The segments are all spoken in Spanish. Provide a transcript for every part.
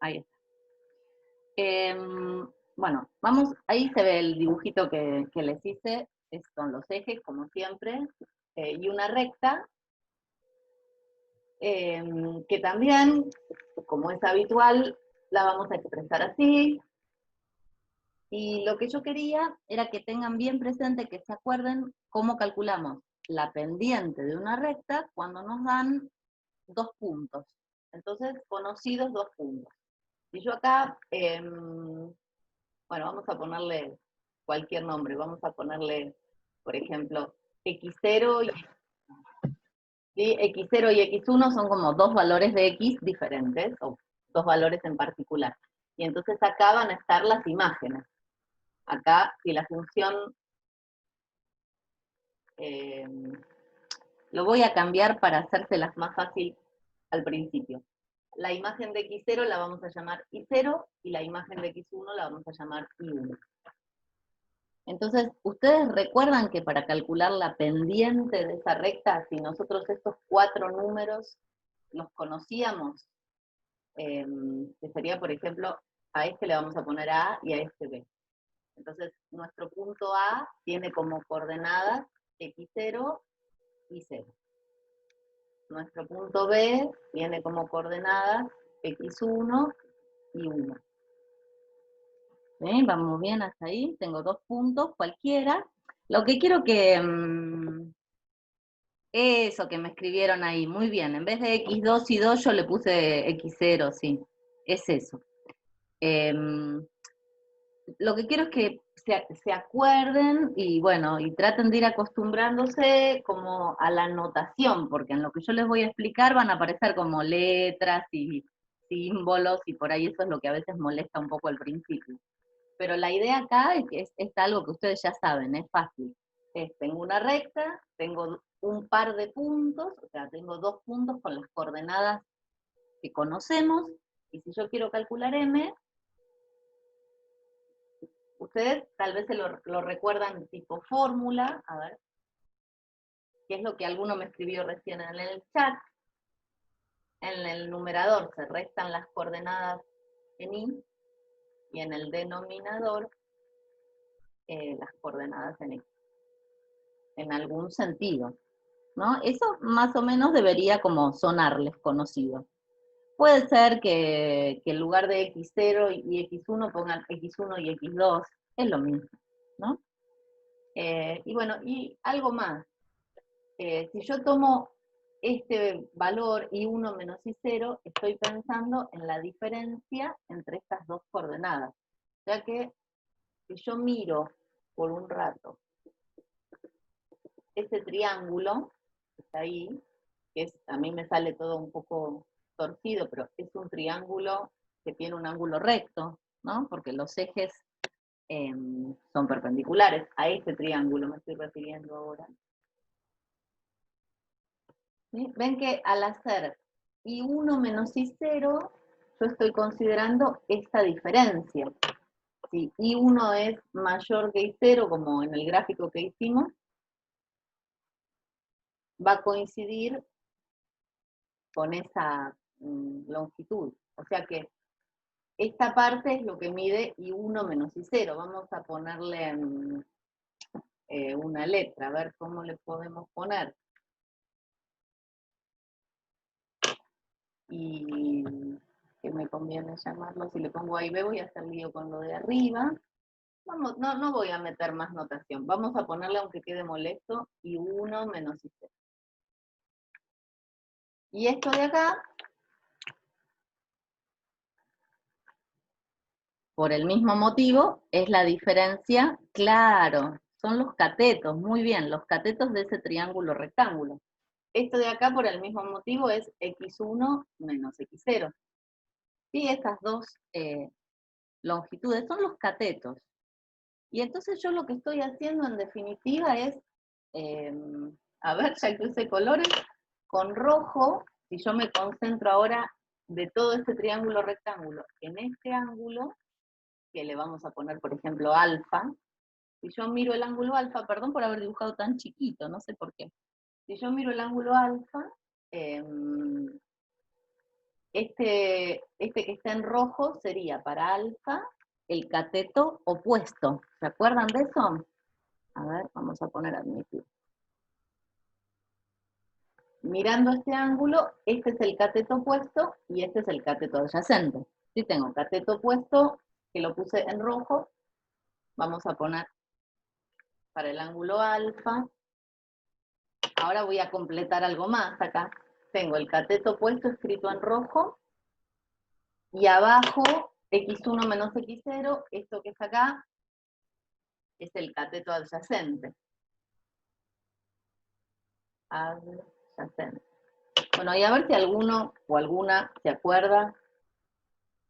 Ahí está. Bueno, vamos, ahí se ve el dibujito que les hice, son los ejes, como siempre, y una recta, que también, como es habitual, la vamos a expresar así. Y lo que yo quería era que tengan bien presente, que se acuerden cómo calculamos la pendiente de una recta cuando nos dan 2 puntos. Entonces, conocidos 2 puntos. Y yo acá, bueno, vamos a ponerle cualquier nombre, vamos a ponerle, por ejemplo, x0 y, ¿sí? X0 y x1 son como dos valores de x diferentes, o dos valores en particular. Y entonces acá van a estar las imágenes. Acá, si la función, eh, lo voy a cambiar para hacérselas más fácil al principio. La imagen de x0 la vamos a llamar y0, y la imagen de x1 la vamos a llamar y1. Entonces, ¿ustedes recuerdan que para calcular la pendiente de esa recta, si nosotros estos 4 números los conocíamos, que sería, por ejemplo, a este le vamos a poner A y a este B. Entonces, nuestro punto A tiene como coordenadas x0 y 0. Nuestro punto B tiene como coordenadas x1 y 1. ¿Sí? Vamos bien hasta ahí, tengo 2 puntos, cualquiera. Lo que quiero que... eso que me escribieron ahí, muy bien. En vez de x2 y 2 yo le puse x0, sí. Es eso. Lo que quiero es que se acuerden y bueno, y traten de ir acostumbrándose como a la notación, porque en lo que yo les voy a explicar van a aparecer como letras y símbolos, y por ahí eso es lo que a veces molesta un poco al principio. Pero la idea acá es que es algo que ustedes ya saben, es fácil. Tengo una recta, tengo un par de puntos, o sea, tengo 2 puntos con las coordenadas que conocemos, y si yo quiero calcular m, ustedes tal vez se lo recuerdan tipo fórmula, a ver, que es lo que alguno me escribió recién en el chat. En el numerador se restan las coordenadas en y en el denominador las coordenadas en x, en algún sentido, ¿no? Eso más o menos debería como sonarles conocido. Puede ser que en lugar de x0 y x1 pongan x1 y x2, es lo mismo, ¿no? Y bueno, y algo más. Si yo tomo este valor y1 menos y0, estoy pensando en la diferencia entre estas dos coordenadas. Ya que si yo miro por un rato ese triángulo que está ahí, que es, a mí me sale todo un poco torcido, pero es un triángulo que tiene un ángulo recto, ¿no? Porque los ejes son perpendiculares a este triángulo, me estoy refiriendo ahora. ¿Sí? Ven que al hacer y1 menos y0, yo estoy considerando esta diferencia. Si y1 es mayor que y0, como en el gráfico que hicimos, va a coincidir con esa longitud. O sea que esta parte es lo que mide y1 menos y0. Vamos a ponerle una letra, a ver cómo le podemos poner. Y que me conviene llamarlo, si le pongo ahí B voy a hacer lío con lo de arriba. Vamos, no voy a meter más notación. Vamos a ponerle, aunque quede molesto, y1 menos y0. Y esto de acá, por el mismo motivo, es la diferencia, claro, son los catetos, muy bien, los catetos de ese triángulo rectángulo. Esto de acá, por el mismo motivo, es x1 menos x0. Sí, estas dos longitudes son los catetos. Y entonces yo lo que estoy haciendo en definitiva es, a ver, ya que usé colores, con rojo, si yo me concentro ahora de todo este triángulo rectángulo en este ángulo, que le vamos a poner, por ejemplo, alfa, si yo miro el ángulo alfa, perdón por haber dibujado tan chiquito, no sé por qué, si yo miro el ángulo alfa, Este que está en rojo sería para alfa el cateto opuesto. ¿Se acuerdan de eso? A ver, vamos a poner admitir. Mirando este ángulo, este es el cateto opuesto y este es el cateto adyacente. Si tengo cateto opuesto, que lo puse en rojo, vamos a poner para el ángulo alfa. Ahora voy a completar algo más acá. Tengo el cateto opuesto escrito en rojo y abajo x1 menos x0, esto que está acá, es el cateto adyacente. Adyacente. Bueno, y a ver si alguno o alguna se acuerda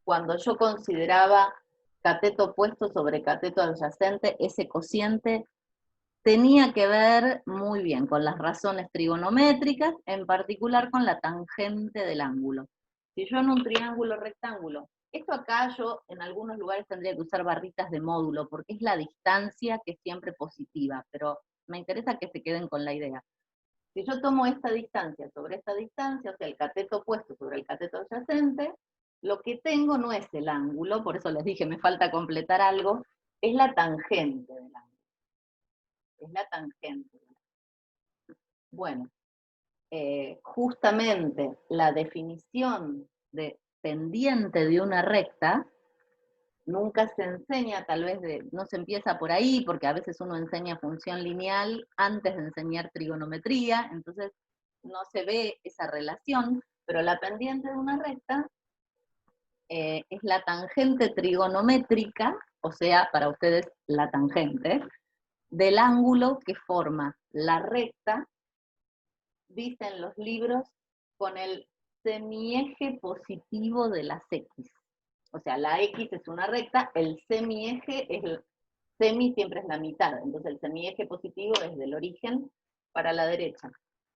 cuando yo consideraba cateto opuesto sobre cateto adyacente, ese cociente tenía que ver muy bien con las razones trigonométricas, en particular con la tangente del ángulo. Si yo en un triángulo rectángulo, esto acá yo en algunos lugares tendría que usar barritas de módulo, porque es la distancia que es siempre positiva, pero me interesa que se queden con la idea. Si yo tomo esta distancia sobre esta distancia, o sea, el cateto opuesto sobre el cateto adyacente, lo que tengo no es el ángulo, por eso les dije, me falta completar algo, es la tangente del ángulo. Es la tangente. Bueno, justamente la definición de pendiente de una recta nunca se enseña, tal vez no se empieza por ahí, porque a veces uno enseña función lineal antes de enseñar trigonometría, entonces no se ve esa relación, pero la pendiente de una recta es la tangente trigonométrica, o sea, para ustedes la tangente, del ángulo que forma la recta, dicen los libros, con el semieje positivo de las X. O sea, la X es una recta, el semieje es el semi siempre es la mitad, entonces el semieje positivo es del origen para la derecha.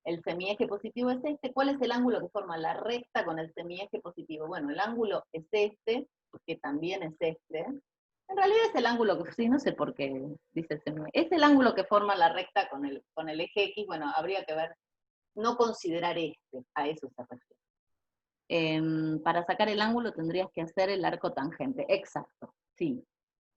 El semieje positivo es este. ¿Cuál es el ángulo que forma la recta con el semieje positivo? Bueno, el ángulo es este, que también es este. En realidad es el ángulo que, sí, no sé por qué dice el semieje. Es el ángulo que forma la recta con el eje X. Bueno, habría que ver, no considerar este, a eso se refiere. Para sacar el ángulo tendrías que hacer el arco tangente. Exacto, sí.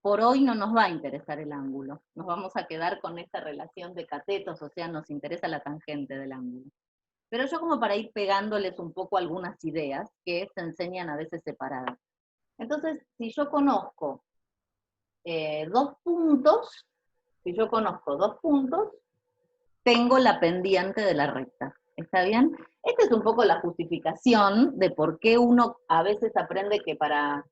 Por hoy no nos va a interesar el ángulo, nos vamos a quedar con esta relación de catetos, o sea, nos interesa la tangente del ángulo. Pero yo como para ir pegándoles un poco algunas ideas que se enseñan a veces separadas. Entonces, si yo conozco dos puntos, tengo la pendiente de la recta. ¿Está bien? Esta es un poco la justificación de por qué uno a veces aprende que para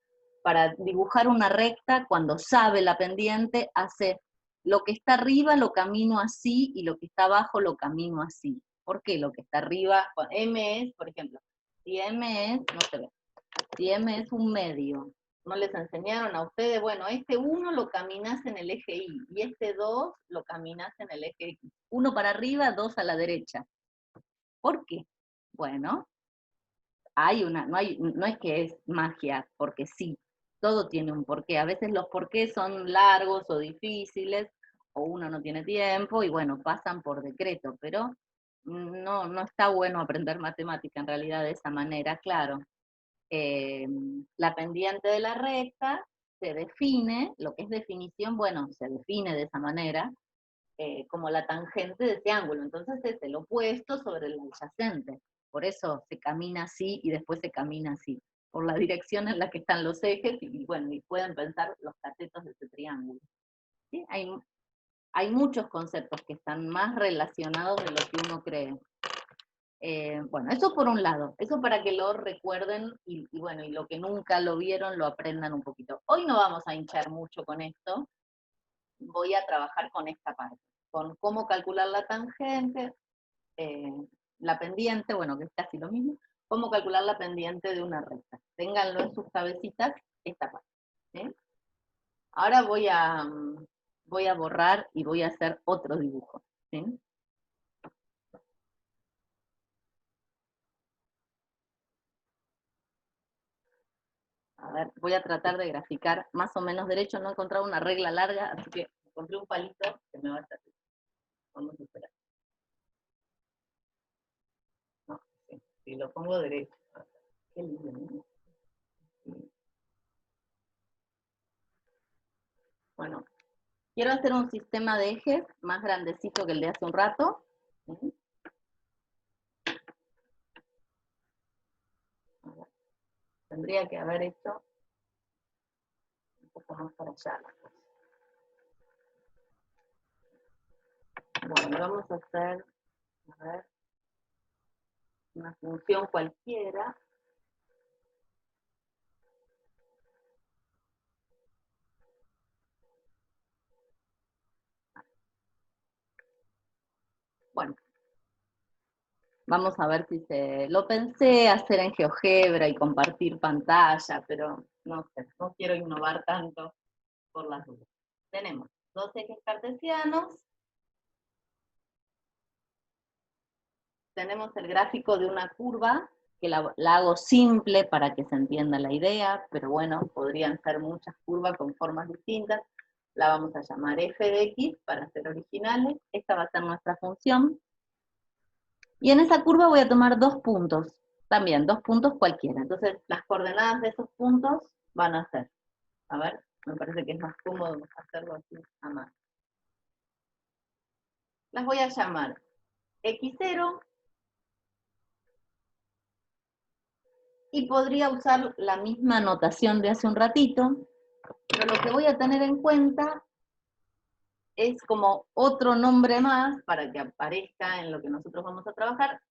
dibujar una recta, cuando sabe la pendiente, hace lo que está arriba lo camino así y lo que está abajo lo camino así. ¿Por qué lo que está arriba? M es, por ejemplo, si M es, no se ve, si M es un medio, no les enseñaron a ustedes, bueno, este 1 lo caminás en el eje Y, y este 2 lo caminás en el eje X. 1 para arriba, 2 a la derecha. ¿Por qué? Bueno, no es que es magia, porque sí, todo tiene un porqué. A veces los porqués son largos o difíciles, o uno no tiene tiempo, y bueno, pasan por decreto, pero no está bueno aprender matemática en realidad de esa manera, claro. La pendiente de la recta se define, lo que es definición, bueno, se define de esa manera, como la tangente de ese ángulo. Entonces es el opuesto sobre el adyacente. Por eso se camina así y después se camina así, por la dirección en la que están los ejes y bueno, y pueden pensar los catetos de ese triángulo. ¿Sí? Hay muchos conceptos que están más relacionados de lo que uno cree. Bueno, eso por un lado, eso para que lo recuerden y bueno, y lo que nunca lo vieron lo aprendan un poquito. Hoy no vamos a hinchar mucho con esto, voy a trabajar con esta parte, con cómo calcular la tangente, la pendiente, bueno, que es casi lo mismo, cómo calcular la pendiente de una recta. Ténganlo en sus cabecitas, esta parte. ¿Sí? Ahora voy a borrar y voy a hacer otro dibujo. ¿Sí? A ver, voy a tratar de graficar más o menos derecho. No he encontrado una regla larga, así que encontré un palito que me va a servir. Vamos a esperar. No, sí, si lo pongo derecho. Qué lindo, ¿no? Sí. Bueno, quiero hacer un sistema de ejes más grandecito que el de hace un rato. ¿Sí? Tendría que haber hecho un poco más para allá. Bueno, vamos a hacer, a ver, una función cualquiera. Bueno, vamos a ver si se... Lo pensé hacer en GeoGebra y compartir pantalla, pero no sé, no quiero innovar tanto por las dudas. Tenemos dos ejes cartesianos. Tenemos el gráfico de una curva, que la hago simple para que se entienda la idea, pero bueno, podrían ser muchas curvas con formas distintas. La vamos a llamar f de x para ser originales. Esta va a ser nuestra función. Y en esa curva voy a tomar 2 puntos, también 2 puntos cualquiera. Entonces las coordenadas de esos puntos van a ser, a ver, me parece que es más cómodo hacerlo así a mano. Las voy a llamar x0, y podría usar la misma notación de hace un ratito, pero lo que voy a tener en cuenta es como otro nombre más, para que aparezca en lo que nosotros vamos a trabajar.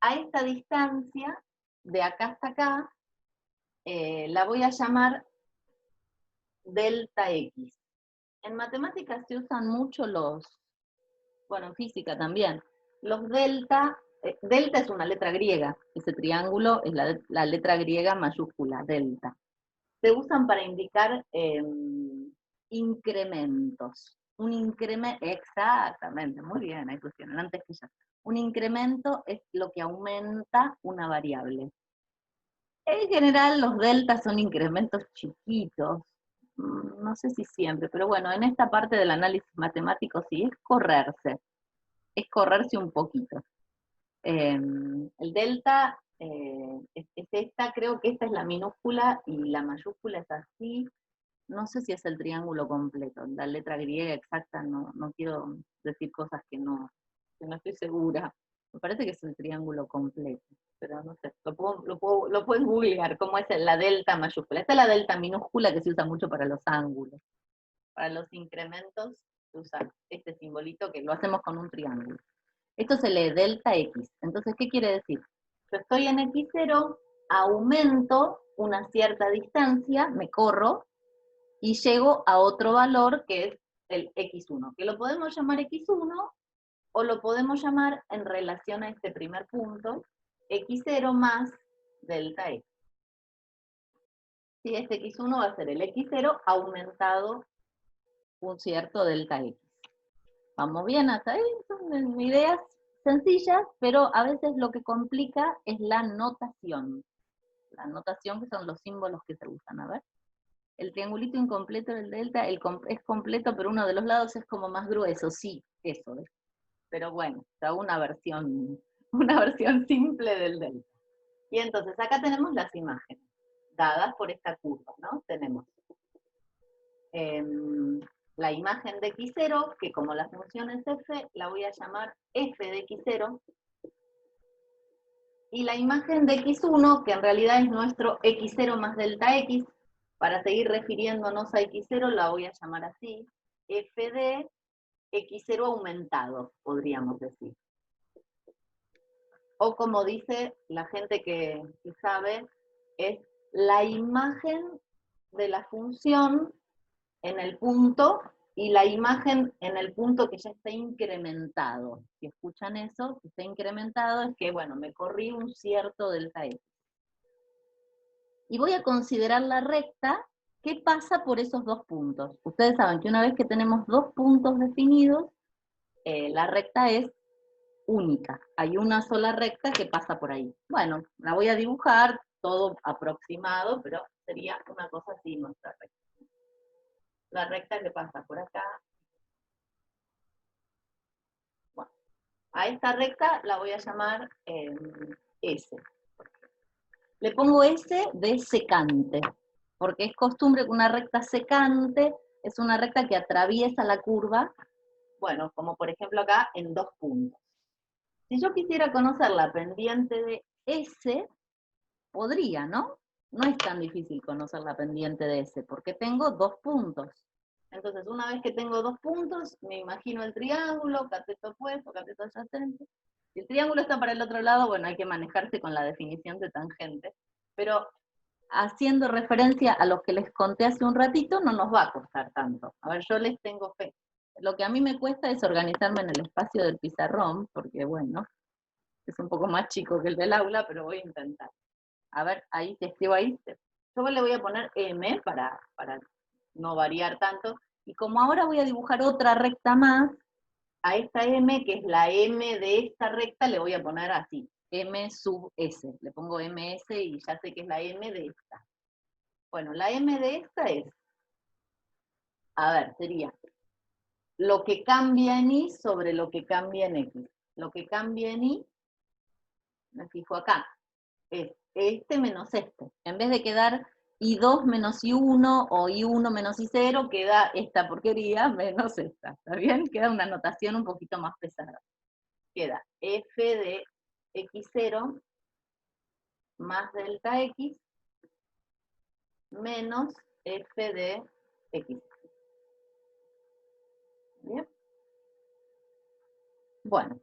A esta distancia, de acá hasta acá, la voy a llamar delta x. En matemáticas se usan mucho bueno, en física también, los delta. Delta es una letra griega, ese triángulo es la letra griega mayúscula, delta. Se usan para indicar incrementos. Un incremento, exactamente, muy bien, ahí pusieron, antes que ya. Un incremento es lo que aumenta una variable. En general los deltas son incrementos chiquitos, no sé si siempre, pero bueno, en esta parte del análisis matemático sí, es correrse un poquito. El delta es esta, creo que esta es la minúscula y la mayúscula es así. No sé si es el triángulo completo, la letra griega exacta, no quiero decir cosas que no estoy segura. Me parece que es el triángulo completo, pero no sé, lo puedes googlear, cómo es la delta mayúscula. Esta es la delta minúscula que se usa mucho para los ángulos. Para los incrementos se usa este simbolito que lo hacemos con un triángulo. Esto se lee delta x. Entonces, ¿qué quiere decir? Yo estoy en x0, aumento una cierta distancia, me corro, y llego a otro valor que es el x1, que lo podemos llamar x1 o lo podemos llamar en relación a este primer punto, x0 más delta x. Si este x1 va a ser el x0 aumentado un cierto delta x. ¿Vamos bien hasta ahí? Son ideas sencillas, pero a veces lo que complica es la notación. La notación, que son los símbolos que se usan, a ver. El triangulito incompleto del delta es completo, pero uno de los lados es como más grueso, sí, eso es. Pero bueno, hago una versión simple del delta. Y entonces acá tenemos las imágenes, dadas por esta curva, ¿no? Tenemos la imagen de x0, que como la función es f, la voy a llamar f de x0, y la imagen de x1, que en realidad es nuestro x0 más delta x, para seguir refiriéndonos a x0, la voy a llamar así, f de x0 aumentado, podríamos decir. O como dice la gente que sabe, es la imagen de la función en el punto y la imagen en el punto que ya está incrementado. Si escuchan eso, que está incrementado es que, bueno, me corrí un cierto delta x. Y voy a considerar la recta que pasa por esos 2 puntos. Ustedes saben que una vez que tenemos 2 puntos definidos, la recta es única. Hay una sola recta que pasa por ahí. Bueno, la voy a dibujar, todo aproximado, pero sería una cosa así nuestra recta. La recta que pasa por acá. Bueno, a esta recta la voy a llamar S. le pongo S de secante, porque es costumbre que una recta secante es una recta que atraviesa la curva, bueno, como por ejemplo acá, en 2 puntos. Si yo quisiera conocer la pendiente de S, podría, ¿no? No es tan difícil conocer la pendiente de S, porque tengo 2 puntos. Entonces, una vez que tengo 2 puntos, me imagino el triángulo, cateto opuesto, cateto adyacente. Si el triángulo está para el otro lado, bueno, hay que manejarse con la definición de tangente. Pero haciendo referencia a lo que les conté hace un ratito, no nos va a costar tanto. A ver, yo les tengo fe. Lo que a mí me cuesta es organizarme en el espacio del pizarrón, porque bueno, es un poco más chico que el del aula, pero voy a intentar. A ver, ahí te escribo ahí. Yo le voy a poner M para no variar tanto. Y como ahora voy a dibujar otra recta más, a esta M, que es la M de esta recta, le voy a poner así, M sub S. Le pongo MS y ya sé que es la M de esta. Bueno, la M de esta es, a ver, sería lo que cambia en Y sobre lo que cambia en X. Lo que cambia en Y, me fijo acá, es este menos este. En vez de quedar I2 menos I1 o I1 menos I0, queda esta porquería menos esta. ¿Está bien? Queda una notación un poquito más pesada. Queda F de X0 más delta X menos F de X. ¿Bien? Bueno.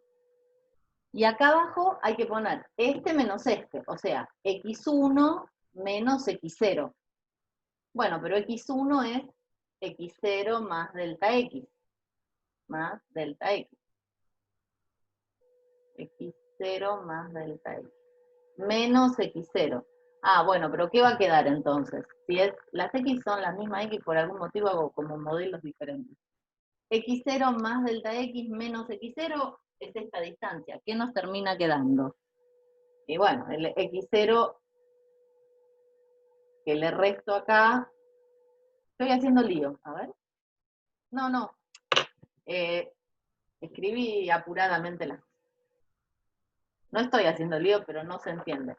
Y acá abajo hay que poner este menos este, o sea, X1 menos X0. Bueno, pero X1 es X0 más delta X. Más delta X. X0 más delta X. Menos X0. Ah, bueno, pero ¿qué va a quedar entonces? Si es, las X son las mismas X, por algún motivo hago como modelos diferentes. X0 más delta X menos X0 es esta distancia. ¿Qué nos termina quedando? Y bueno, el X0 que le resto acá, estoy haciendo lío, a ver. No, escribí apuradamente las cosas. No estoy haciendo lío, pero no se entiende.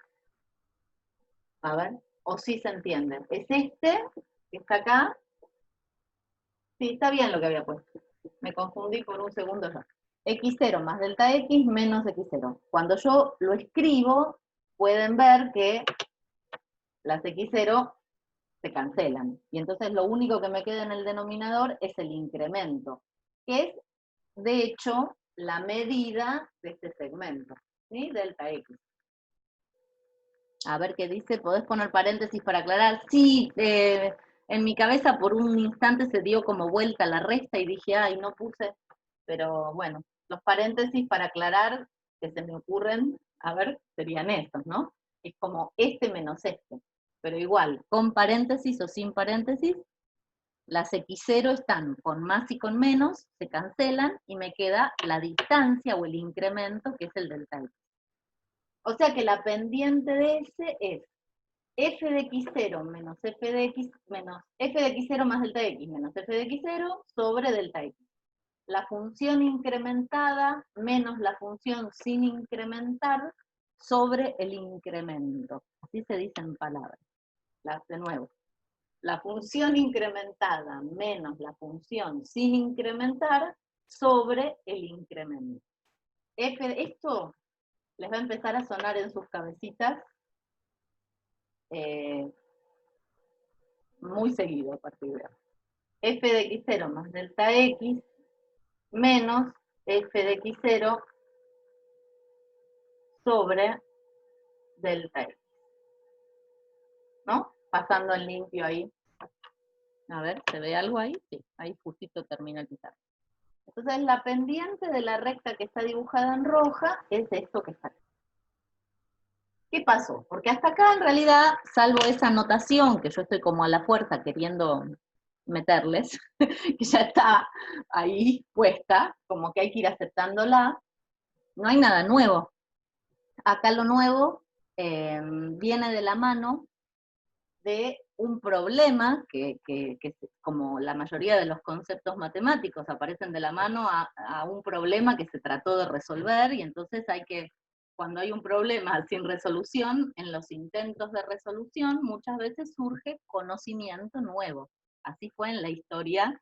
A ver, o sí se entiende. Es este, que está acá. Sí, está bien lo que había puesto. Me confundí por un segundo ya. X0 más delta X menos X0. Cuando yo lo escribo, pueden ver que las X0 se cancelan. Y entonces lo único que me queda en el denominador es el incremento, que es, de hecho, la medida de este segmento, ¿sí? Delta X. A ver qué dice, ¿podés poner paréntesis para aclarar? Sí, en mi cabeza por un instante se dio como vuelta la resta y dije, ay, no puse, pero bueno, los paréntesis para aclarar que se me ocurren, a ver, serían estos, ¿no? Es como este menos este, pero igual, con paréntesis o sin paréntesis, las X0 están con más y con menos, se cancelan y me queda la distancia o el incremento que es el delta X. O sea que la pendiente de ese es f de x0 menos f de x menos f de x0 más delta x menos f de x0 sobre delta x. La función incrementada menos la función sin incrementar sobre el incremento. Así se dice en palabras. De nuevo. La función incrementada menos la función sin incrementar sobre el incremento. Esto les va a empezar a sonar en sus cabecitas muy seguido a partir de ahora. F de x0 más delta x menos f de x0 sobre delta x. ¿No? Pasando en limpio ahí. A ver, ¿se ve algo ahí? Sí, ahí justito termina el pizarro. Entonces la pendiente de la recta que está dibujada en roja es esto que está aquí. ¿Qué pasó? Porque hasta acá en realidad, salvo esa anotación que yo estoy como a la fuerza queriendo meterles, que ya está ahí puesta, como que hay que ir aceptándola, no hay nada nuevo. Acá lo nuevo viene de la mano de un problema que como la mayoría de los conceptos matemáticos aparecen de la mano a un problema que se trató de resolver y entonces hay que cuando hay un problema sin resolución, en los intentos de resolución muchas veces surge conocimiento nuevo. Así fue en la historia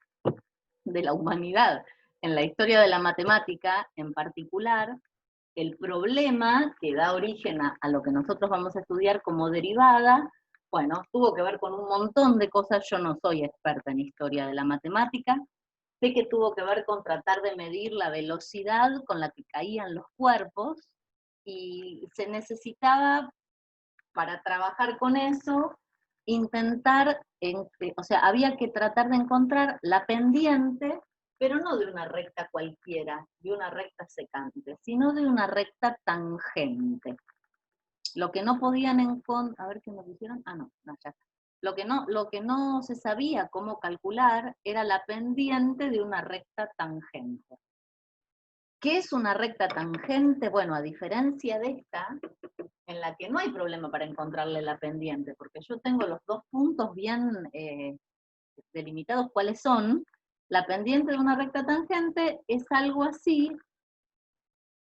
de la humanidad. En la historia de la matemática, en particular, el problema que da origen a lo que nosotros vamos a estudiar como derivada, bueno, tuvo que ver con un montón de cosas. Yo no soy experta en historia de la matemática, sé que tuvo que ver con tratar de medir la velocidad con la que caían los cuerpos, y se necesitaba, para trabajar con eso, intentar, o sea, había que tratar de encontrar la pendiente, pero no de una recta cualquiera, de una recta secante, sino de una recta tangente. Lo que no podían encontrar, a ver qué me pusieron, no, ya está. Lo que no se sabía cómo calcular era la pendiente de una recta tangente. ¿Qué es una recta tangente? Bueno, a diferencia de esta, en la que no hay problema para encontrarle la pendiente, porque yo tengo los dos puntos bien delimitados cuáles son. La pendiente de una recta tangente es algo así,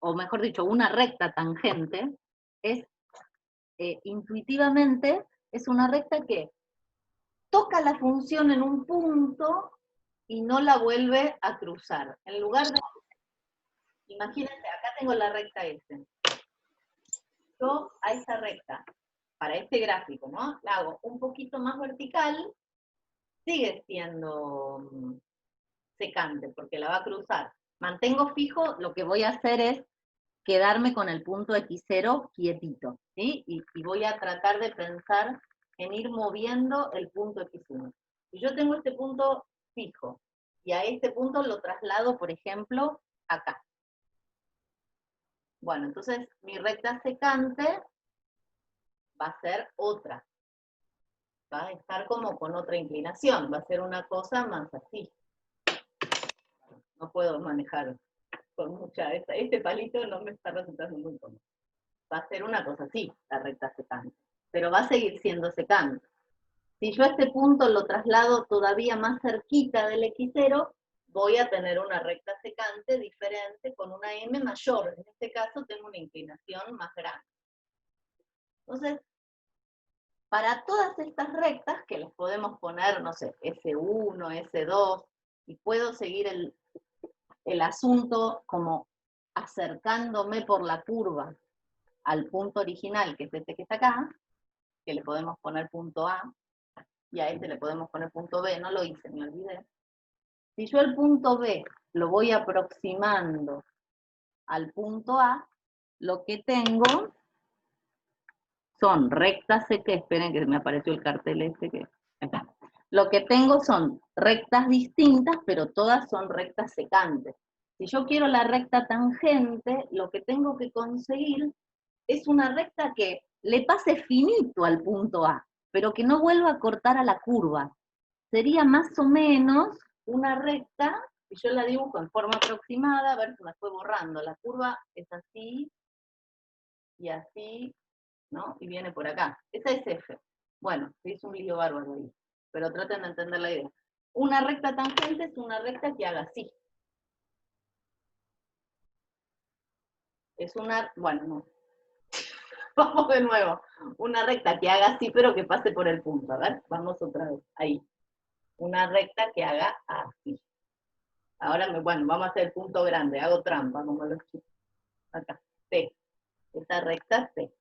o mejor dicho, una recta tangente, es intuitivamente, es una recta que toca la función en un punto y no la vuelve a cruzar. En lugar de, imagínense, acá tengo la recta S. Yo a esa recta, para este gráfico, ¿no? La hago un poquito más vertical, sigue siendo secante, porque la va a cruzar. Mantengo fijo, lo que voy a hacer es quedarme con el punto X0 quietito, ¿sí? Y voy a tratar de pensar en ir moviendo el punto X1. Si yo tengo este punto fijo, y a este punto lo traslado, por ejemplo, acá. Bueno, entonces mi recta secante va a ser otra. Va a estar como con otra inclinación, va a ser una cosa más así. No puedo manejar con mucha, este palito no me está resultando muy cómodo. Va a ser una cosa así, la recta secante, pero va a seguir siendo secante. Si yo a este punto lo traslado todavía más cerquita del X0, voy a tener una recta secante diferente con una M mayor. En este caso tengo una inclinación más grande. Entonces, para todas estas rectas, que les podemos poner, no sé, S1, S2, y puedo seguir el asunto como acercándome por la curva al punto original, que es este que está acá, que le podemos poner punto A, y a este le podemos poner punto B, no lo hice, me olvidé. Si yo el punto B lo voy aproximando al punto A, lo que tengo son rectas secas, esperen que me apareció el cartel este que acá. Lo que tengo son rectas distintas, pero todas son rectas secantes. Si yo quiero la recta tangente, lo que tengo que conseguir es una recta que le pase finito al punto A, pero que no vuelva a cortar a la curva. Sería más o menos una recta, si yo la dibujo en forma aproximada, a ver si me fue borrando. La curva es así, y así, ¿no? Y viene por acá. Esa es F. Bueno, se hizo un lío bárbaro ahí, pero traten de entender la idea. Una recta tangente es una recta que haga así. Es una, bueno, no. Vamos de nuevo. Una recta que haga así, pero que pase por el punto. A ver, vamos otra vez. Ahí. Una recta que haga así. Ahora, bueno, vamos a hacer el punto grande. Hago trampa, como los chicos. Acá. T. Esta recta T.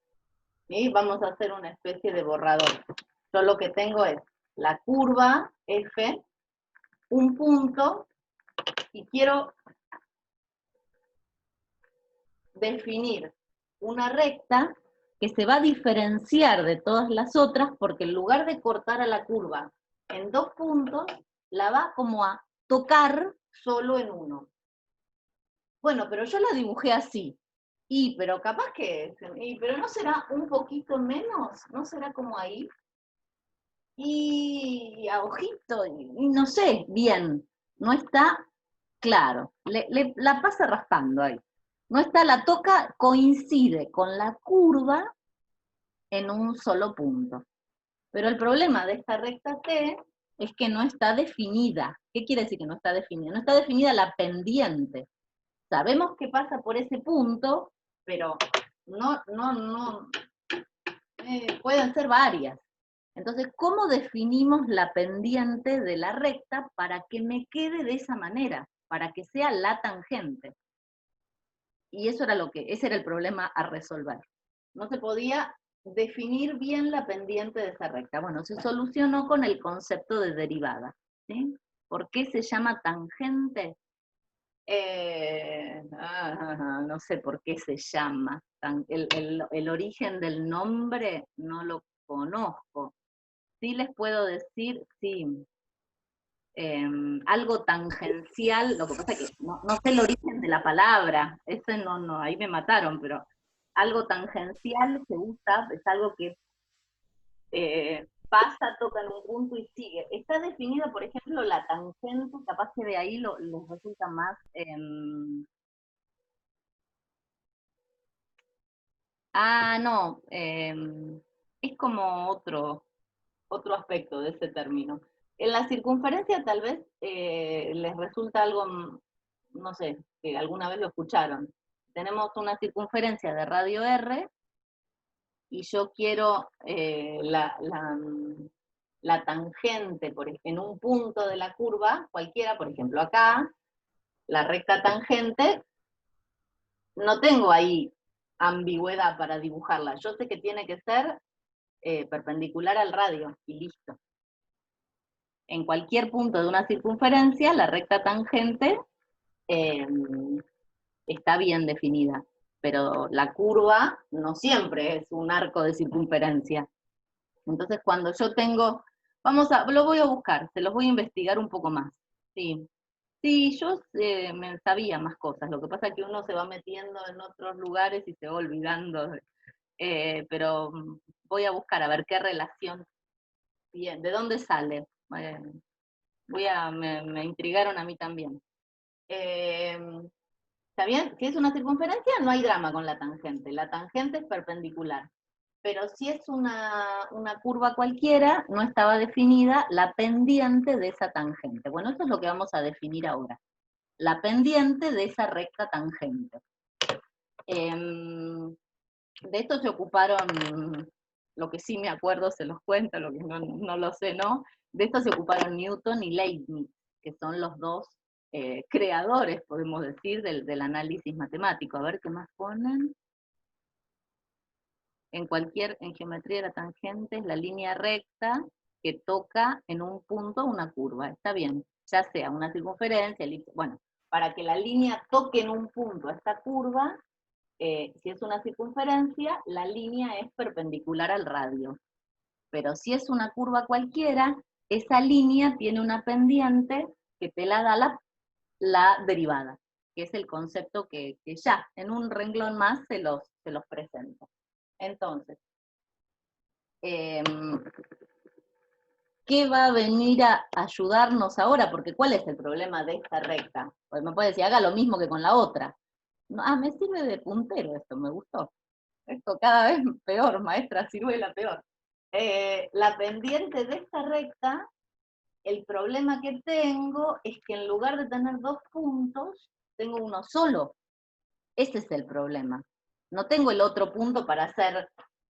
Y vamos a hacer una especie de borrador. Yo lo que tengo es la curva F, un punto, y quiero definir una recta que se va a diferenciar de todas las otras, porque en lugar de cortar a la curva en dos puntos, la va como a tocar solo en uno. Bueno, pero yo la dibujé así. Pero capaz que, pero no será un poquito menos, no será como ahí. Y a ojito, y no sé, bien, no está claro, la pasa raspando ahí. No está, la toca, coincide con la curva en un solo punto. Pero el problema de esta recta T es que no está definida. ¿Qué quiere decir que no está definida? No está definida la pendiente. Sabemos que pasa por ese punto, pero no, pueden ser varias. Entonces, ¿cómo definimos la pendiente de la recta para que me quede de esa manera? Para que sea la tangente. Y eso era ese era el problema a resolver. No se podía definir bien la pendiente de esa recta. Bueno, se solucionó con el concepto de derivada. ¿Sí? ¿Por qué se llama tangente? No sé por qué se llama. El origen del nombre no lo conozco. Sí les puedo decir, sí, algo tangencial, lo que pasa es que no sé el origen de la palabra, ese no, ahí me mataron, pero algo tangencial se usa, es algo que pasa, toca en un punto y sigue. Está definido, por ejemplo, la tangente, capaz que de ahí les resulta más... no, es como otro aspecto de ese término. En la circunferencia tal vez les resulta algo, no sé, que alguna vez lo escucharon. Tenemos una circunferencia de radio R y yo quiero la tangente en un punto de la curva, cualquiera, por ejemplo acá, la recta tangente, no tengo ahí ambigüedad para dibujarla. Yo sé que tiene que ser perpendicular al radio y listo. En cualquier punto de una circunferencia, la recta tangente está bien definida, pero la curva no siempre es un arco de circunferencia. Entonces, cuando yo tengo, lo voy a buscar, se los voy a investigar un poco más. Sí, sí, yo me sabía más cosas, lo que pasa es que uno se va metiendo en otros lugares y se va olvidando, pero voy a buscar a ver qué relación, bien, de dónde sale. Me intrigaron a mí también. ¿Está bien? Si es una circunferencia, no hay drama con la tangente. La tangente es perpendicular. Pero si es una curva cualquiera, no estaba definida la pendiente de esa tangente. Bueno, eso es lo que vamos a definir ahora. La pendiente de esa recta tangente. De esto se ocuparon, lo que sí me acuerdo se los cuento, lo que no lo sé, ¿no? De esto se ocuparon Newton y Leibniz, que son los dos creadores, podemos decir, del análisis matemático. A ver qué más ponen. En geometría de la tangente es la línea recta que toca en un punto una curva. Está bien, ya sea una circunferencia, elipse, bueno, para que la línea toque en un punto esta curva, si es una circunferencia, la línea es perpendicular al radio. Pero si es una curva cualquiera, esa línea tiene una pendiente que te la da la derivada, que es el concepto que ya en un renglón más se los presento. Entonces, ¿qué va a venir a ayudarnos ahora? Porque ¿cuál es el problema de esta recta? Pues me puede decir, haga lo mismo que con la otra. No, me sirve de puntero esto, me gustó. Esto cada vez peor, maestra Ciruela, peor. La pendiente de esta recta, el problema que tengo es que en lugar de tener dos puntos, tengo uno solo. Ese es el problema. No tengo el otro punto para hacer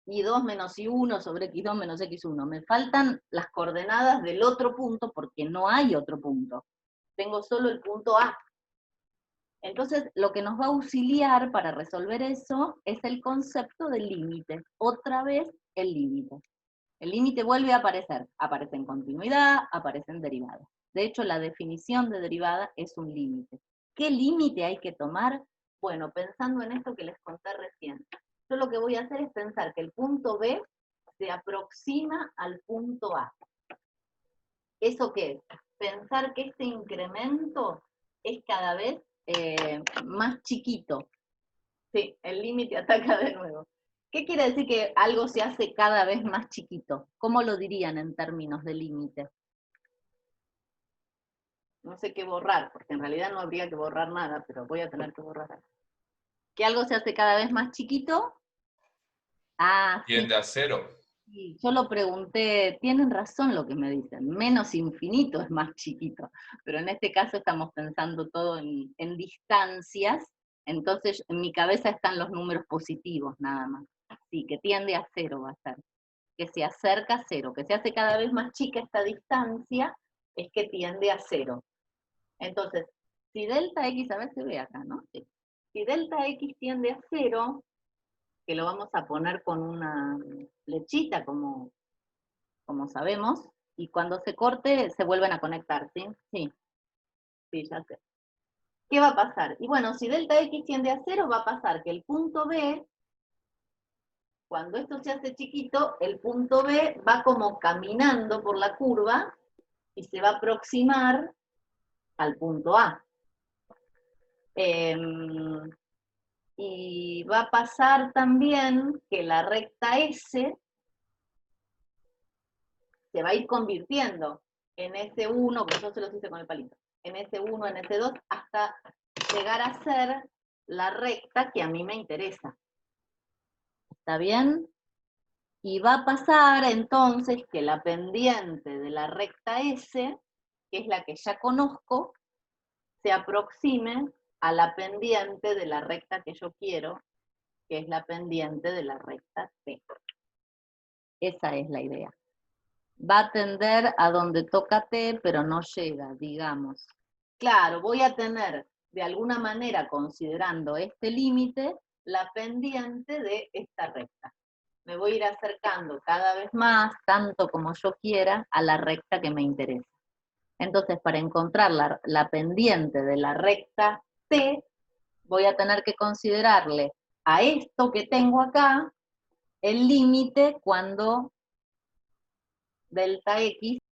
y2 menos y1 sobre x2 menos x1. Me faltan las coordenadas del otro punto porque no hay otro punto. Tengo solo el punto A. Entonces, lo que nos va a auxiliar para resolver eso es el concepto del límite. Otra vez, el límite. El límite vuelve a aparecer. Aparece en continuidad, aparece en derivada. De hecho, la definición de derivada es un límite. ¿Qué límite hay que tomar? Bueno, pensando en esto que les conté recién. Yo lo que voy a hacer es pensar que el punto B se aproxima al punto A. ¿Eso qué es? Pensar que este incremento es cada vez más chiquito. Sí, el límite ataca de nuevo. ¿Qué quiere decir que algo se hace cada vez más chiquito? ¿Cómo lo dirían en términos de límite? No sé qué borrar, porque en realidad no habría que borrar nada, pero voy a tener que borrar algo. ¿Que algo se hace cada vez más chiquito? Ah, sí. Tiende a cero. Sí, yo lo pregunté, tienen razón lo que me dicen, menos infinito es más chiquito, pero en este caso estamos pensando todo en distancias, Entonces, en mi cabeza están los números positivos nada más. Sí, que tiende a 0 va a ser. Que se acerca a 0, que se hace cada vez más chica esta distancia, es que tiende a 0. Entonces, si delta X, a ver si ve acá, ¿no? Sí. Si delta X tiende a 0, que lo vamos a poner con una flechita, como sabemos, y cuando se corte se vuelven a conectar, ¿sí? Sí, sí, ya sé. ¿Qué va a pasar? Y bueno, si delta X tiende a 0, va a pasar que el punto B, cuando esto se hace chiquito, el punto B va como caminando por la curva y se va a aproximar al punto A. Y va a pasar también que la recta S se va a ir convirtiendo en S1, que yo se los hice con el palito, en S1, en S2, hasta llegar a ser la recta que a mí me interesa. ¿Está bien? Y va a pasar entonces que la pendiente de la recta S, que es la que ya conozco, se aproxime a la pendiente de la recta que yo quiero, que es la pendiente de la recta T. Esa es la idea. Va a tender a donde toca T, pero no llega, digamos. Claro, voy a tener, de alguna manera, considerando este límite, la pendiente de esta recta. Me voy a ir acercando cada vez más, tanto como yo quiera, a la recta que me interesa. Entonces, para encontrar la pendiente de la recta T, voy a tener que considerarle a esto que tengo acá el límite cuando delta X